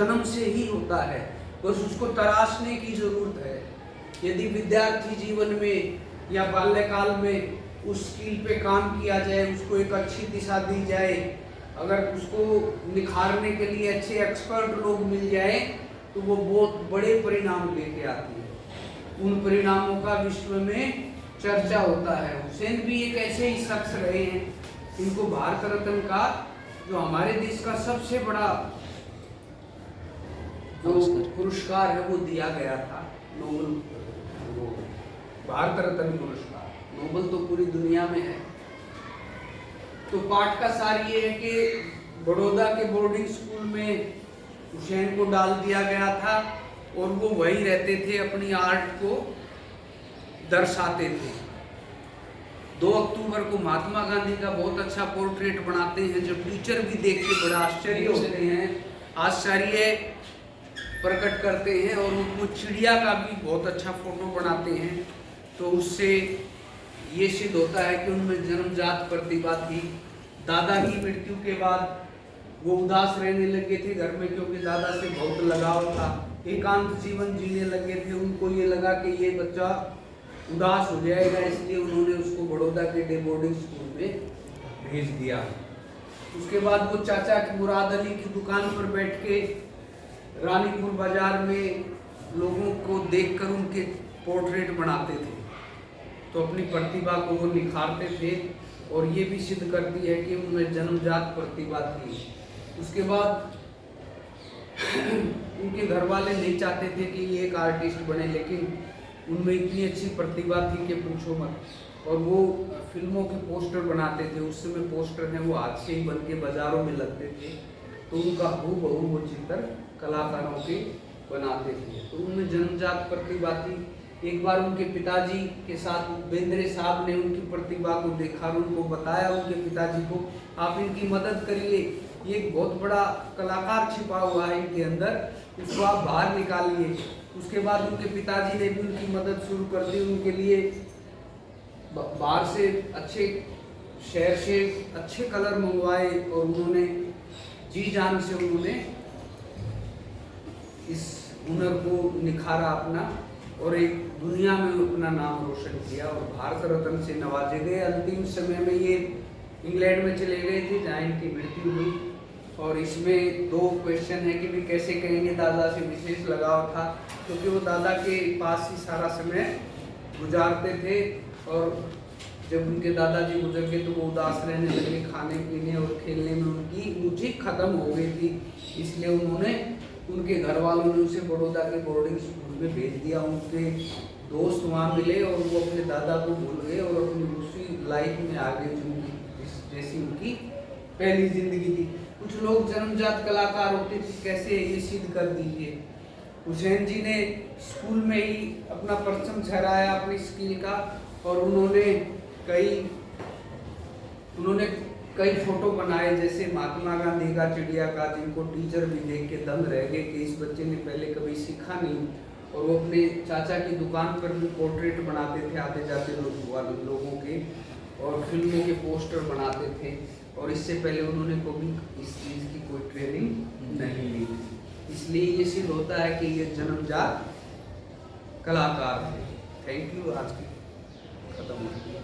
जन्म से ही होता है, बस उसको तराशने की जरूरत है। यदि विद्यार्थी जीवन में या बाल्यकाल में उस स्किल पे काम किया जाए, उसको एक अच्छी दिशा दी जाए, अगर उसको निखारने के लिए अच्छे एक्सपर्ट लोग मिल जाए तो वो बहुत बड़े परिणाम लेके आती है। उन परिणामों का विश्व में चर्चा होता है। हुसैन भी एक ऐसे ही शख्स रहे हैं, इनको भारत रत्न का, जो हमारे देश का सबसे बड़ा जो पुरस्कार है वो दिया गया था, नोबेल, वो भारत रत्न पुरस्कार। नोबेल तो पूरी दुनिया में है। तो पाठ का सार ये है कि बड़ौदा के बोर्डिंग स्कूल में हुसैन को डाल दिया गया था और वो वहीं रहते थे, अपनी आर्ट को दर्शाते थे। 2 अक्टूबर को महात्मा गांधी का बहुत अच्छा पोर्ट्रेट बनाते हैं, जो टीचर भी देख के बड़ा आश्चर्य होते हैं, आश्चर्य प्रकट करते हैं। और वो चिड़िया का भी बहुत अच्छा फोटो बनाते हैं। तो उससे ये सिद्ध होता है कि उनमें जन्मजात प्रतिभा थी। दादा की मृत्यु के बाद वो उदास रहने लगे थे घर में, क्योंकि दादा से बहुत लगाव था, एकांत जीवन जीने लगे थे। उनको ये लगा कि ये बच्चा उदास हो जाएगा, इसलिए उन्होंने उसको बड़ौदा के डे बोर्डिंग स्कूल में भेज दिया। उसके बाद वो चाचा की मुराद अली की दुकान पर बैठ के रानीपुर बाजार में लोगों को देखकर उनके पोर्ट्रेट बनाते थे। तो अपनी प्रतिभा को वो निखारते थे और ये भी सिद्ध करती है कि उनमें जन्मजात प्रतिभा थी। उसके बाद उनके घर वाले नहीं चाहते थे कि ये एक आर्टिस्ट बने, लेकिन उनमें इतनी अच्छी प्रतिभा थी कि पूछो मत। और वो फिल्मों के पोस्टर बनाते थे। उस समय पोस्टर हैं वो हाथ से ही बन के बाजारों में लगते थे। तो उनका हूबहू वो चित्र कलाकारों के बनाते थे। तो उनमें जन्मजात प्रतिभा थी। एक बार उनके पिताजी के साथ बेंद्रे साहब ने उनकी प्रतिभा को देखा और उनको बताया, उनके पिताजी को, आप इनकी मदद करिए, ये एक बहुत बड़ा कलाकार छिपा हुआ है इनके अंदर, उसको आप बाहर निकालिए। उसके बाद उनके पिताजी ने भी उनकी मदद शुरू कर दी। उनके लिए बाहर से अच्छे शहर से अच्छे कलर मंगवाए और उन्होंने जी जान से उन्होंने इस हुनर को निखारा अपना और एक दुनिया में अपना नाम रोशन किया और भारत रत्न से नवाजे गए। अंतिम समय में ये इंग्लैंड में चले गए थे जहाँ इनकी मृत्यु हुई। और इसमें 2 क्वेश्चन है कि भी कैसे कहेंगे दादा से विशेष लगाव था, क्योंकि वो दादा के पास ही सारा समय गुजारते थे। और जब उनके दादाजी गुजर गए तो वो उदास रहने लगे, खाने पीने और खेलने में उनकी रुचि खत्म हो गई थी। इसलिए उन्होंने, उनके घर वालों ने उसे बड़ौदा के बोर्डिंग स्कूल में भेज दिया। उनके दोस्त वहाँ मिले और वो अपने दादा को भूल गए और अपनी दूसरी लाइफ में आगे जैसी उनकी पहली जिंदगी थी। कुछ लोग जन्मजात कलाकार होते थे, कैसे ये सिद्ध कर दीजिए। हुसैन जी ने स्कूल में ही अपना परचम छहराया अपनी स्किल का और उन्होंने कई फोटो बनाए, जैसे महात्मा गांधी का, चिड़िया का, जिनको टीचर भी देख के दंग रह गए कि इस बच्चे ने पहले कभी सीखा नहीं। और वो अपने चाचा की दुकान पर भी पोर्ट्रेट बनाते थे आते जाते लोगों के, और फिल्मों के पोस्टर बनाते थे। और इससे पहले उन्होंने कभी इस चीज़ की कोई ट्रेनिंग नहीं ली, इसलिए ये सिद्ध होता है कि ये जन्मजात कलाकार थे। Thank you. आज की खत्म हो गई।